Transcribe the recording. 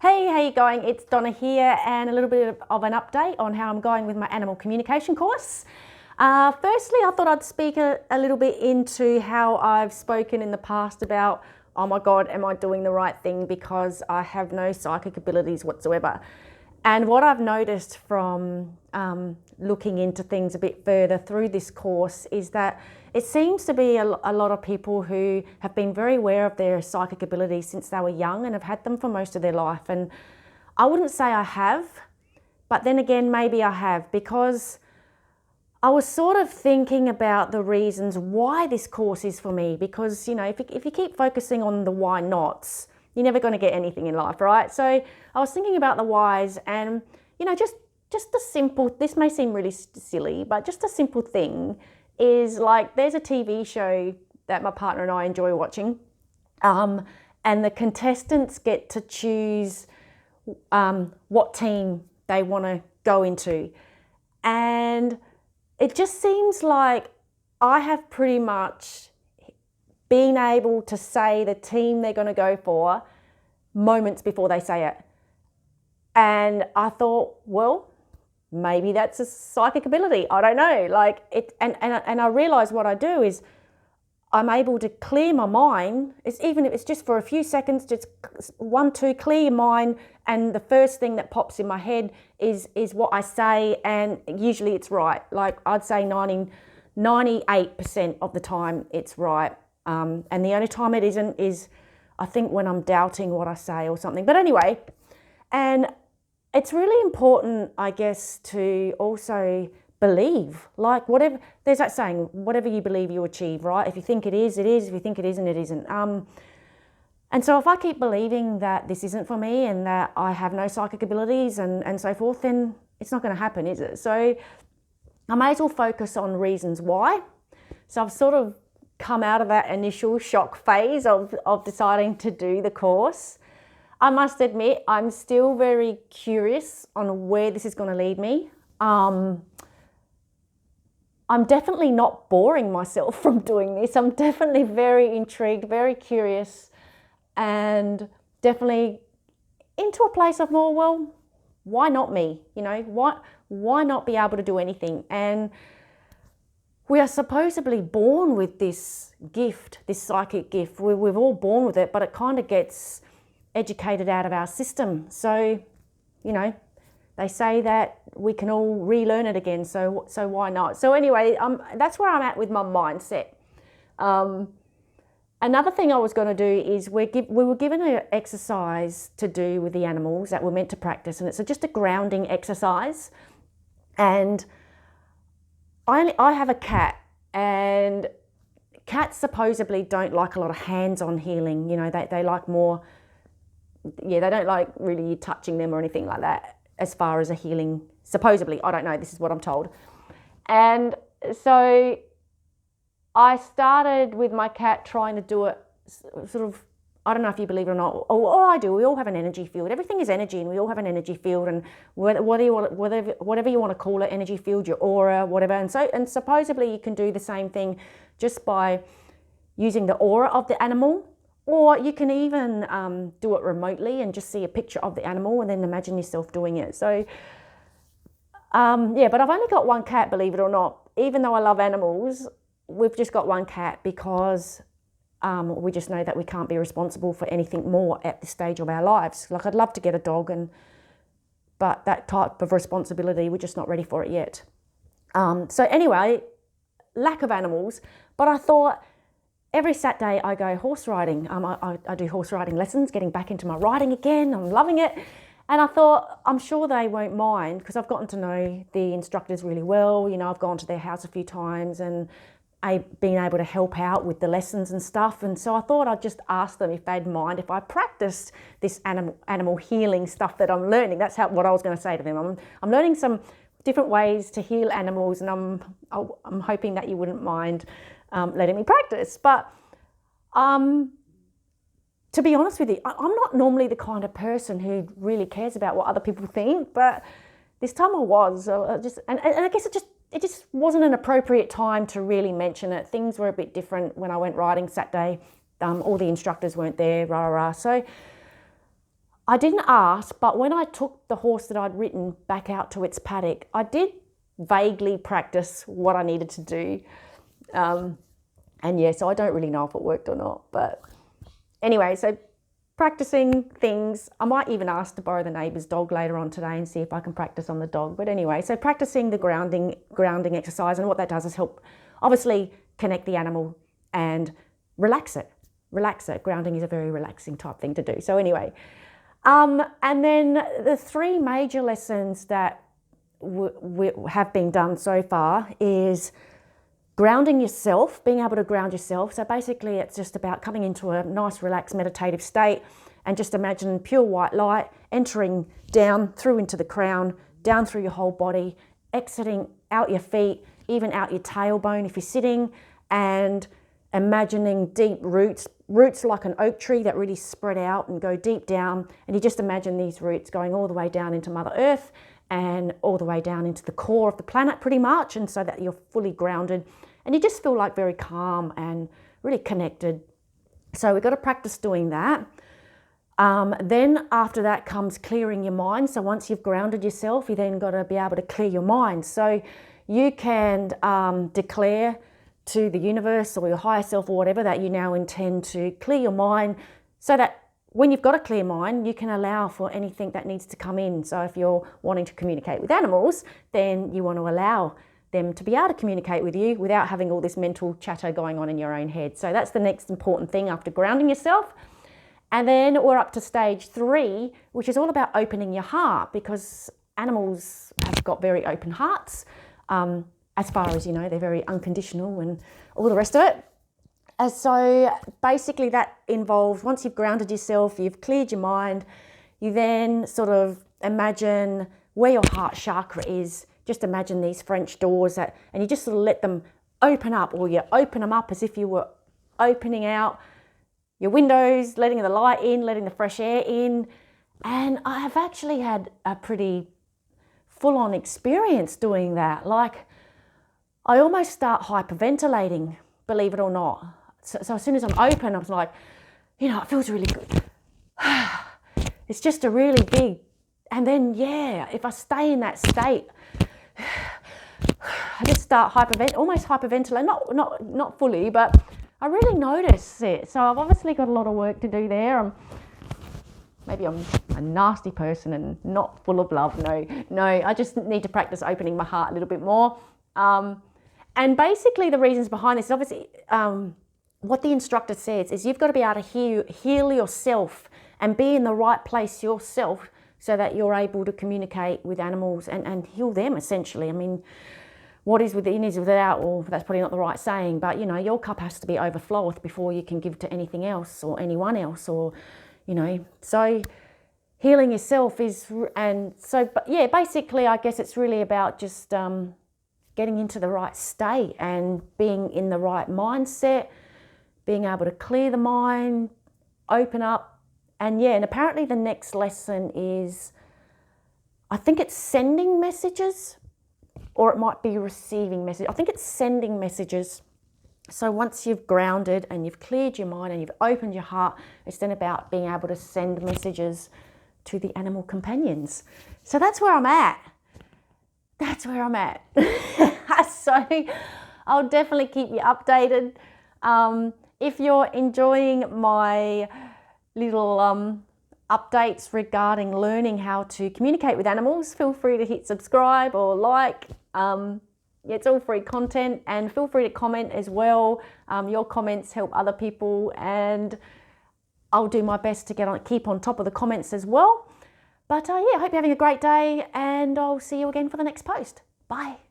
Hey, how you going? It's Donna here, and a little bit of an update on how I'm going with my animal communication course. Firstly, I thought I'd speak a little bit into how I've spoken in the past about, oh my God, am I doing the right thing because I have no psychic abilities whatsoever. And what I've noticed from looking into things a bit further through this course is that it seems to be a lot of people who have been very aware of their psychic abilities since they were young and have had them for most of their life. And I wouldn't say I have, but then again, maybe I have, because I was sort of thinking about the reasons why this course is for me. Because, you know, if you keep focusing on the why nots, you're never going to get anything in life, right? So I was thinking about the whys, and, you know, just a simple, this may seem really silly, but just a simple thing is like, there's a TV show that my partner and I enjoy watching, and the contestants get to choose what team they want to go into. And it just seems like I have pretty much been able to say the team they're going to go for moments before they say it. And I thought, well, maybe that's a psychic ability. I don't know. Like it, and I realize what I do is I'm able to clear my mind. It's even if it's just for a few seconds, just 1, 2, clear your mind. And the first thing that pops in my head is what I say. And usually it's right. Like I'd say 98% of the time it's right. And the only time it isn't is, I think, when I'm doubting what I say or something. But anyway, and it's really important, I guess, to also believe. Like whatever, there's that saying, whatever you believe you achieve, right? If you think it is, it is. If you think it isn't, it isn't. And so if I keep believing that this isn't for me and that I have no psychic abilities and so forth, then it's not going to happen, is it? So I may as well focus on reasons why. So I've sort of come out of that initial shock phase of deciding to do the course. I must admit, I'm still very curious on where this is going to lead me. I'm definitely not boring myself from doing this. I'm definitely very intrigued, very curious, and definitely into a place of more, well, why not me? You know, why not be able to do anything? And we are supposedly born with this gift, this psychic gift. We're all born with it, but it kind of gets educated out of our system. So, you know, they say that we can all relearn it again. So why not? So anyway, that's where I'm at with my mindset. Another thing I was going to do is we were given an exercise to do with the animals that we're meant to practice, and it's just a grounding exercise. And I have a cat, and cats supposedly don't like a lot of hands-on healing. You know, they like more, they don't like really you touching them or anything like that as far as a healing, supposedly. I don't know, this is what I'm told. And so I started with my cat trying to do it sort of, I don't know if you believe it or not. Oh, I do. We all have an energy field. Everything is energy, and we all have an energy field. And whatever you want to call it, energy field, your aura, whatever. And supposedly you can do the same thing just by using the aura of the animal, or you can even do it remotely and just see a picture of the animal and then imagine yourself doing it. So but I've only got one cat, believe it or not. Even though I love animals, we've just got one cat because we just know that we can't be responsible for anything more at this stage of our lives. Like I'd love to get a dog, but that type of responsibility, we're just not ready for it yet. So anyway, lack of animals. But I thought every Saturday I go horse riding. I do horse riding lessons, getting back into my riding again. I'm loving it. And I thought, I'm sure they won't mind because I've gotten to know the instructors really well. You know, I've gone to their house a few times and I've been able to help out with the lessons and stuff. And so I thought I'd just ask them if they'd mind if I practiced this animal healing stuff that I'm learning. That's what I was going to say to them. I'm learning some different ways to heal animals, and I'm hoping that you wouldn't mind letting me practice. But to be honest with you, I'm not normally the kind of person who really cares about what other people think, but this time I was. And I guess it just wasn't an appropriate time to really mention it. Things were a bit different when I went riding Saturday. All the instructors weren't there, So I didn't ask, but when I took the horse that I'd ridden back out to its paddock, I did vaguely practice what I needed to do. And yeah, so I don't really know if it worked or not. But anyway, so practicing things. I might even ask to borrow the neighbour's dog later on today and see if I can practice on the dog. But anyway, so practicing the grounding exercise, and what that does is help, obviously, connect the animal and relax it. Grounding is a very relaxing type thing to do. So anyway, and then the three major lessons that have been done so far is grounding yourself, being able to ground yourself. So basically it's just about coming into a nice, relaxed, meditative state and just imagine pure white light entering down through into the crown, down through your whole body, exiting out your feet, even out your tailbone if you're sitting, and imagining deep roots like an oak tree that really spread out and go deep down. And you just imagine these roots going all the way down into Mother Earth and all the way down into the core of the planet pretty much, and so that you're fully grounded and you just feel like very calm and really connected. So we've got to practice doing that. Then after that comes clearing your mind. So once you've grounded yourself, you then got to be able to clear your mind. So you can declare to the universe or your higher self or whatever that you now intend to clear your mind, so that when you've got a clear mind, you can allow for anything that needs to come in. So if you're wanting to communicate with animals, then you want to allow them to be able to communicate with you without having all this mental chatter going on in your own head. So that's the next important thing after grounding yourself. And then we're up to stage 3, which is all about opening your heart, because animals have got very open hearts. As far as, you know, they're very unconditional and all the rest of it. And so basically that involves, once you've grounded yourself, you've cleared your mind, you then sort of imagine where your heart chakra is. Just imagine these French doors and you just sort of let them open up, or you open them up as if you were opening out your windows, letting the light in, letting the fresh air in. And I have actually had a pretty full-on experience doing that. Like, I almost start hyperventilating, believe it or not. So as soon as I'm open, I was like, you know, it feels really good. It's just a really big, and then, yeah, if I stay in that state, I just start almost hyperventilating, not fully, but I really notice it. So I've obviously got a lot of work to do there. Maybe I'm a nasty person and not full of love. No, I just need to practice opening my heart a little bit more. And basically the reasons behind this, obviously, what the instructor says is you've got to be able to heal yourself and be in the right place yourself, so that you're able to communicate with animals and heal them, essentially. I mean, what is within is without, or that's probably not the right saying, but, you know, your cup has to be overfloweth before you can give to anything else or anyone else, or, you know, so healing yourself is, and so, but yeah, basically, I guess it's really about just getting into the right state and being in the right mindset, being able to clear the mind, open up. And yeah, and apparently the next lesson is, I think it's sending messages, or it might be receiving messages. I think it's sending messages. So once you've grounded and you've cleared your mind and you've opened your heart, it's then about being able to send messages to the animal companions. So that's where I'm at. So I'll definitely keep you updated. If you're enjoying my little updates regarding learning how to communicate with animals, feel free to hit subscribe or like. It's all free content, and feel free to comment as well. Your comments help other people, and I'll do my best to keep on top of the comments as well. But yeah, I hope you're having a great day, and I'll see you again for the next post. Bye.